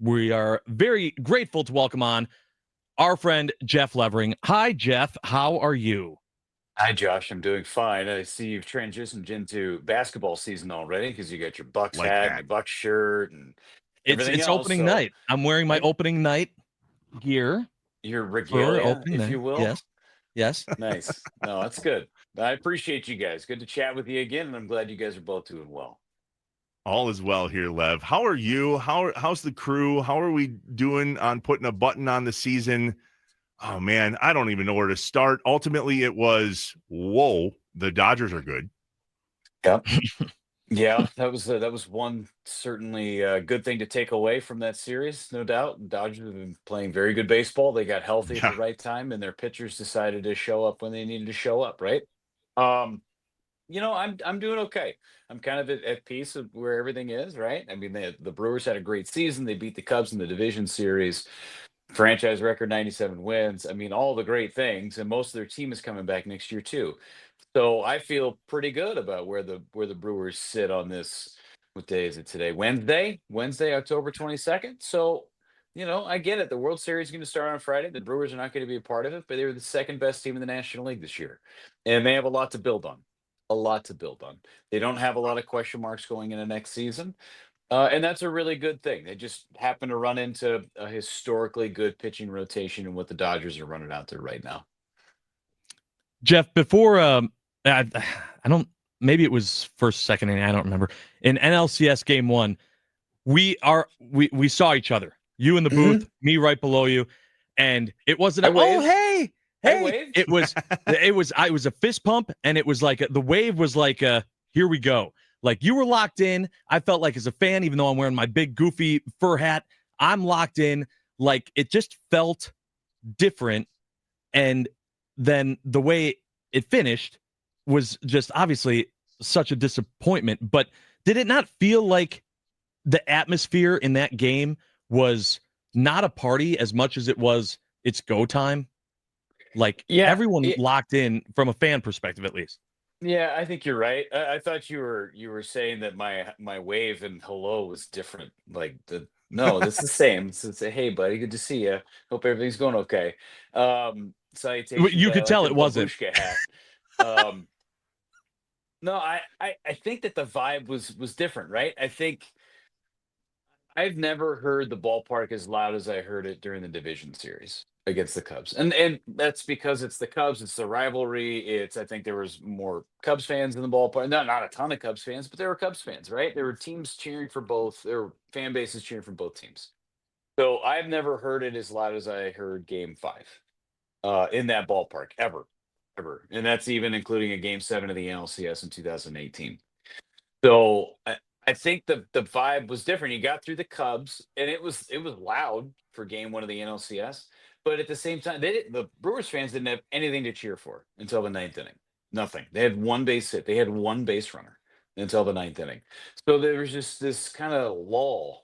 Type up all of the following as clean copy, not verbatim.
we are very grateful to welcome on our friend Jeff Levering. Hi, Jeff. How are you? Hi, Josh. I'm doing fine. I see you've transitioned into basketball season already because you got your Bucks Like hat and that. your Bucks shirt and It's everything it's else. opening So night. I'm wearing my you, opening night gear your for regalia, opening if night. you will. Yes, yes. Nice. No, that's good. I appreciate you guys. Good to chat with you again, and I'm glad you guys are both doing well. All is well here, Lev. How are you? How's the crew? How are we doing on putting a button on the season? Oh man, I don't even know where to start. Ultimately, it was whoa, the Dodgers are good. Yep. Yeah, that was one certainly good thing to take away from that series, no doubt. The Dodgers have been playing very good baseball. They got healthy at the Yeah. right time, and their pitchers decided to show up when they needed to show up, right? Um, I'm doing okay. I'm kind of at peace of where everything is, right? I mean, the Brewers had a great season. They beat the Cubs in the division series, franchise record 97 wins. I mean, all the great things, and most of their team is coming back next year too. So I feel pretty good about where the Brewers sit on this. What day is it today? Wednesday, October 22nd. So, I get it. The World Series is going to start on Friday. The Brewers are not going to be a part of it, but they were the second best team in the National League this year. And they have a lot to build on. A lot to build on. They don't have a lot of question marks going into next season. And that's a really good thing. They just happen to run into a historically good pitching rotation and what the Dodgers are running out there right now. Jeff, before I don't maybe it was first, second inning, I don't remember. In NLCS game 1, we saw each other. You in the Mhm. booth, me right below you, and it wasn't I oh waved. hey, I hey. waved. It was a fist pump, and it was like the wave was like here we go. Like you were locked in. I felt like as a fan, even though I'm wearing my big goofy fur hat, I'm locked in. Like it just felt different. And then the way it finished was just obviously such a disappointment. But did it not feel like the atmosphere in that game was not a party as much as it was it's go time? Like Yeah, everyone locked in from a fan perspective, at least. yeah, I think you're right. I thought you were saying that my wave and hello was different. Like the no, this is the same. It's a hey buddy, good to see you. Hope everything's going okay. Salutations. You I could like tell the it wasn't. babushka hat. Um, no, I think that the vibe was different, right? I think I've never heard the ballpark as loud as I heard it during the division series against the Cubs. And that's because it's the Cubs, it's the rivalry. I think there was more Cubs fans in the ballpark. Not a ton of Cubs fans, but there were Cubs fans, right? There were teams cheering for both, there were fan bases cheering for both teams. So I've never heard it as loud as I heard game 5 in that ballpark ever. Ever. And that's even including a game 7 of the NLCS in 2018. So I think the vibe was different. You got through the Cubs, and it was loud for Game 1 of the NLCS, but at the same time, the Brewers fans didn't have anything to cheer for until the ninth inning. Nothing. They had one base hit. They had one base runner until the ninth inning. So there was just this kind of lull.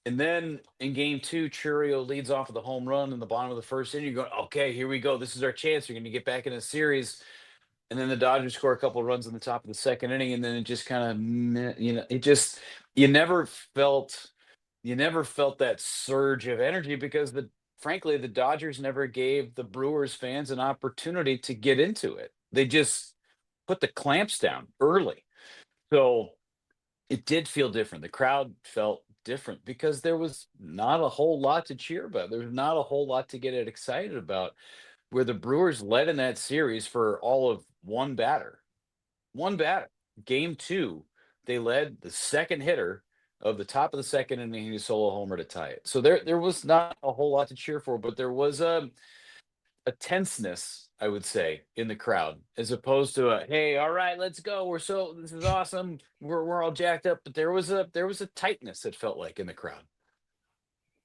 And then in Game 2, Churio leads off with a home run in the bottom of the first inning. You're going, okay, here we go. This is our chance. We're going to get back in a series, and then the Dodgers score a couple of runs in the top of the second inning, and then it just kind of, it just you never felt you never felt that surge of energy because frankly the Dodgers never gave the Brewers fans an opportunity to get into it. They just put the clamps down early, so it did feel different. The crowd felt different because there was not a whole lot to cheer about. There's not a whole lot to get it excited about where the Brewers led in that series for all of one batter. One batter. Game 2, they led the second hitter of the top of the second inning, he solo homer to tie it. So there was not a whole lot to cheer for, but there was a tenseness, I would say, in the crowd, as opposed to a hey, all right, let's go. This is awesome. We're all jacked up. But there was a tightness, it felt like, in the crowd.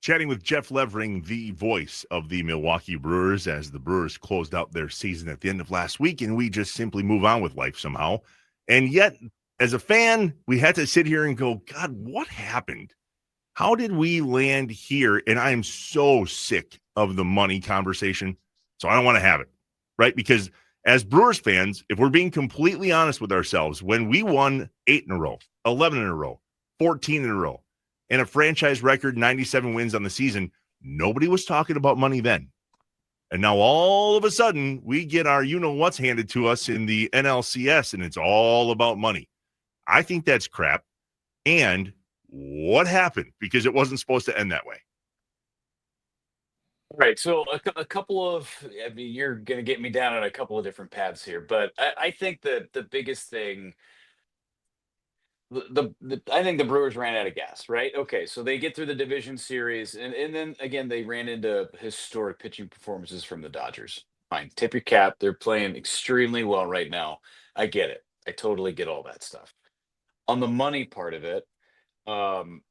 Chatting with Jeff Levering, the voice of the Milwaukee Brewers, as the Brewers closed out their season at the end of last week, and we just simply move on with life somehow. And yet, as a fan, we had to sit here and go, God, what happened? How did we land here? And I am so sick of the money conversation. So I don't want to have it, right? Because as Brewers fans, if we're being completely honest with ourselves, when we won 8 in a row, 11 in a row, 14 in a row, and a franchise record 97 wins on the season, nobody was talking about money then. And now all of a sudden, we get our you-know-what's handed to us in the NLCS, and it's all about money. I think that's crap. And what happened? Because it wasn't supposed to end that way. Right. So a couple of, I mean, you're going to get me down on a couple of different paths here, but I think that the biggest thing, I think the Brewers ran out of gas, right? Okay, so they get through the division series, and then again they ran into historic pitching performances from the Dodgers. Fine, tip your cap. They're playing extremely well right now. I get it. I totally get all that stuff. On the money part of it, um,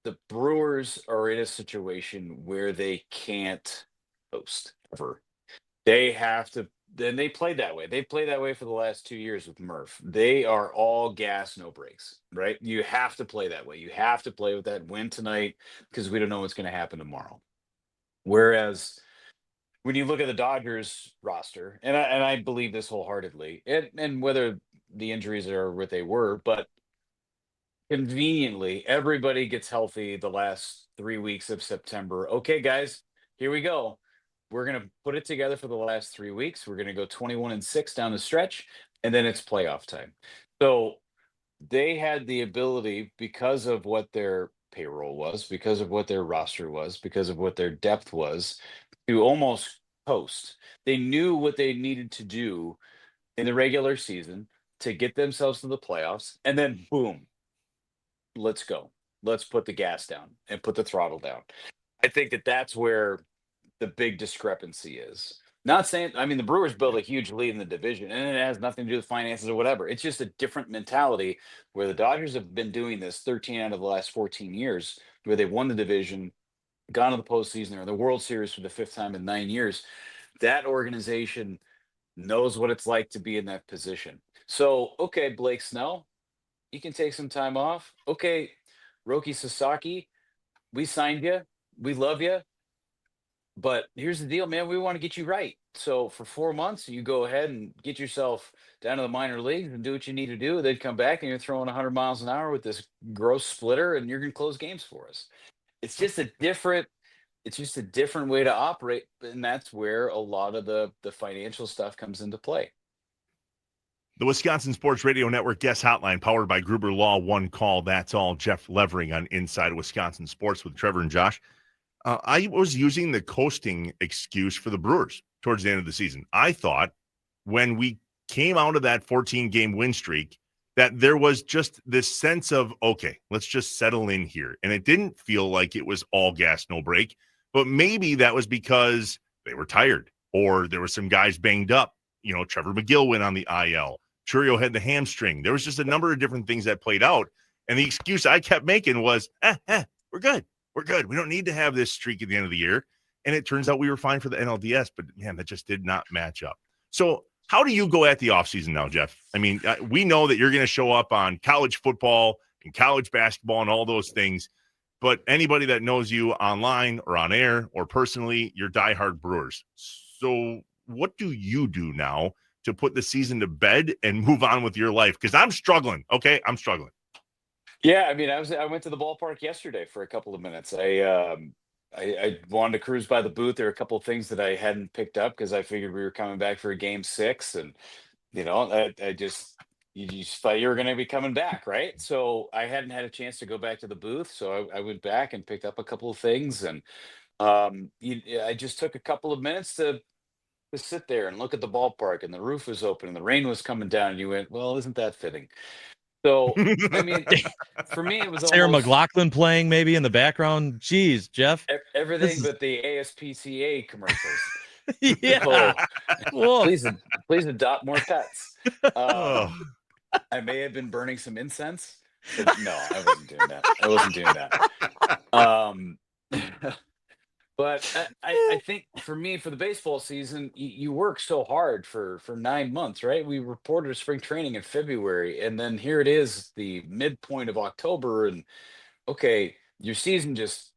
the Brewers are in a situation where they can't host ever. They have to, and they played that way. They played that way for the last 2 years with Murph. They are all gas, no brakes, right? You have to play that way. You have to play with that win tonight because we don't know what's going to happen tomorrow. Whereas when you look at the Dodgers roster, and I believe this wholeheartedly, and whether the injuries are what they were, but conveniently, everybody gets healthy the last 3 weeks of September. Okay, guys, here we go. We're gonna put it together for the last 3 weeks. We're gonna go 21-6 down the stretch, and then it's playoff time. So they had the ability, because of what their payroll was, because of what their roster was, because of what their depth was, to almost coast. They knew what they needed to do in the regular season to get themselves to the playoffs, and then boom, let's go. Let's put the gas down and put the throttle down. I think that that's where the big discrepancy is. Not saying, I mean, the Brewers built a huge lead in the division, and it has nothing to do with finances or whatever. It's just a different mentality where the Dodgers have been doing this 13 out of the last 14 years, where they've won the division, gone to the postseason, or the World Series for the fifth time in 9 years. That organization knows what it's like to be in that position. So, okay, Blake Snell, you can take some time off. Okay, Roki Sasaki, we signed you. We love you. But here's the deal, man. We want to get you right. So for 4 months, you go ahead and get yourself down to the minor leagues and do what you need to do. They'd come back and you're throwing 100 miles an hour with this gross splitter, and you're going to close games for us. It's just a different. It's just a different way to operate, and that's where a lot of the financial stuff comes into play. The Wisconsin Sports Radio Network guest hotline, powered by Gruber Law, one call. That's all. Jeff Levering on Inside Wisconsin Sports with Trevor and Josh. I was using the coasting excuse for the Brewers towards the end of the season. I thought when we came out of that 14-game win streak that there was just this sense of, okay, let's just settle in here. And it didn't feel like it was all gas, no break. But maybe that was because they were tired or there were some guys banged up. You know, Trevor McGill went on the IL. Churio had the hamstring. There was just a number of different things that played out. And the excuse I kept making was, we're good. We're good. We don't need to have this streak at the end of the year. And it turns out we were fine for the NLDS, but man, that just did not match up. So how do you go at the offseason now, Jeff? I mean, we know that you're going to show up on college football and college basketball and all those things, but anybody that knows you online or on air or personally, you're diehard Brewers. So what do you do now to put the season to bed and move on with your life? Because I'm struggling. Okay, I'm struggling. Yeah, I mean, I went to the ballpark yesterday for a couple of minutes. I wanted to cruise by the booth. There are a couple of things that I hadn't picked up because I figured we were coming back for a game 6, and I just you just thought you were going to be coming back, right? So I hadn't had a chance to go back to the booth, so I went back and picked up a couple of things, and I just took a couple of minutes to sit there and look at the ballpark, and the roof was open, and the rain was coming down, and you went, well, isn't that fitting? So, I mean, for me, it was Sarah almost McLaughlin playing maybe in the background. Jeez, Jeff. everything This but the ASPCA commercials. yeah. So Woof. please adopt more pets. Oh. I may have been burning some incense, but no, I wasn't doing that. I wasn't doing that. But I think for me, for the baseball season, you work so hard for 9 months, right? We reported spring training in February, and then here it is, the midpoint of October, and okay, your season just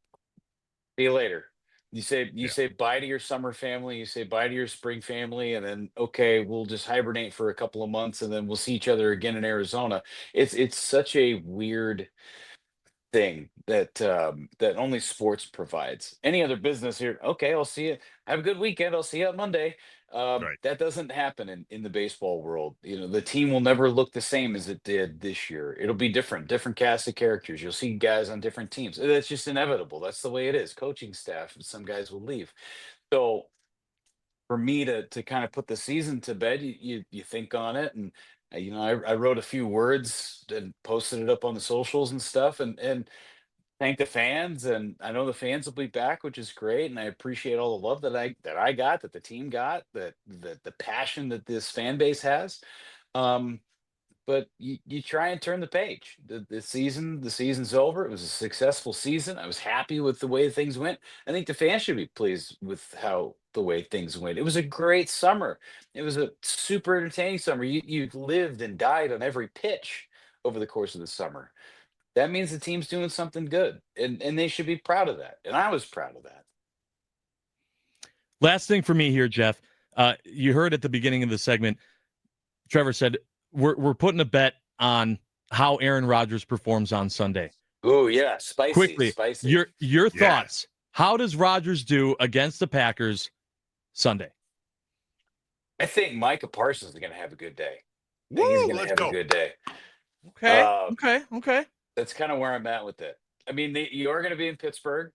see you later. You say bye to your summer family, you say bye to your spring family, and then okay, we'll just hibernate for a couple of months, and then we'll see each other again in Arizona. It's such a weird thing that that only sports provides. Any other business here, okay, I'll see you. Have a good weekend. I'll see you on Monday. Right. That doesn't happen in the baseball world. You know, the team will never look the same as it did this year. It'll be different cast of characters. You'll see guys on different teams. That's just inevitable. That's the way it is. Coaching staff, some guys will leave. So for me to kind of put the season to bed, you think on it, and I wrote a few words and posted it up on the socials and stuff, and thank the fans, and I know the fans will be back, which is great, and I appreciate all the love that I got, that the team got, that the passion that this fan base has. Um, but you try and turn the page. The season's over. It was a successful season. I was happy with the way things went. I think the fans should be pleased with how the way things went. It was a great summer. It was a super entertaining summer. You lived and died on every pitch over the course of the summer. That means the team's doing something good, and they should be proud of that. And I was proud of that. Last thing for me here, Jeff. You heard at the beginning of the segment, Trevor said we're putting a bet on how Aaron Rodgers performs on Sunday. Oh yeah, spicy. Quickly, Spicy. your Yeah. thoughts. How does Rodgers do against the Packers Sunday? I think Micah Parsons is going to have a good day. I think Woo, he's going to let's have go. a good day. Okay. Okay. That's kind of where I'm at with it. I mean, you are going to be in Pittsburgh.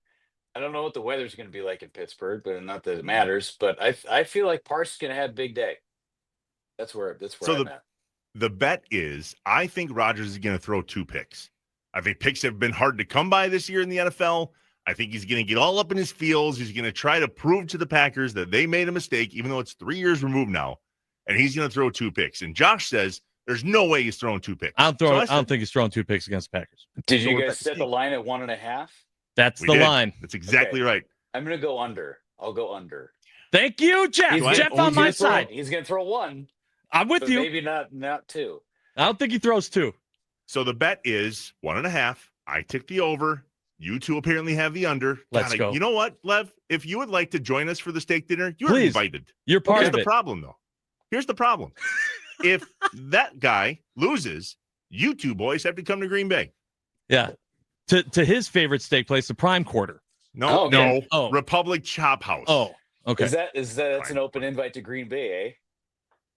I don't know what the weather's going to be like in Pittsburgh, but not that it matters. But I feel like Parsons is going to have a big day. That's where So I'm at. the bet is, I think Rodgers is going to throw 2 picks. I think picks have been hard to come by this year in the NFL. I think he's going to get all up in his feels. He's going to try to prove to the Packers that they made a mistake, even though it's 3 years removed now. And he's going to throw 2 picks. And Josh says there's no way he's throwing 2 picks. I don't think he's throwing 2 picks against the Packers. Did So you we're guys betting set the Steve. line at 1.5? That's We the did. line. That's exactly right. I'm going to go under. I'll go under. Thank you, Jeff. He's Jeff gonna- on he's my gonna throw- side. He's going to throw 1, I'm with but you. maybe not 2. I don't think he throws 2. So the bet is 1.5. I took the over. You two apparently have the under. Let's go. You know what, Lev? If you would like to join us for the steak dinner, you are Please. invited. You're part Here's of the it. problem, though. Here's the problem. If that guy loses, you two boys have to come to Green Bay. Yeah. To his favorite steak place, the Prime Quarter. No, Oh, okay. no. Oh. Republic Chop House. Oh, okay. That's an open invite to Green Bay, eh?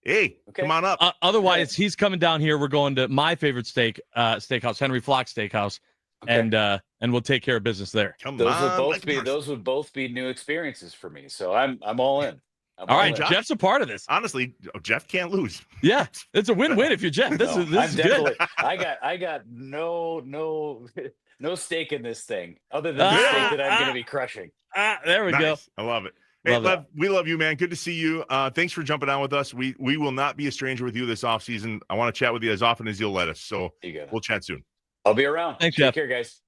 Hey, Okay. come on up. Otherwise, he's coming down here. We're going to my favorite steakhouse, Henry Flock Steakhouse, Okay. and we'll take care of business there. Come Those on. would both be new experiences for me. So I'm all in. All right, Josh. Jeff's a part of this. Honestly, Jeff can't lose. Yeah, it's a win-win if you're Jeff. This No, is I'm good. definitely. I got no stake in this thing other than the stake that I'm going to be crushing. There we go. Nice. I love it. Hey, Love Lev, we love you, man. Good to see you. Thanks for jumping on with us. We will not be a stranger with you this offseason. I want to chat with you as often as you'll let us. So You got it. we'll chat soon. I'll be around. Thanks, Take Jeff. care, guys.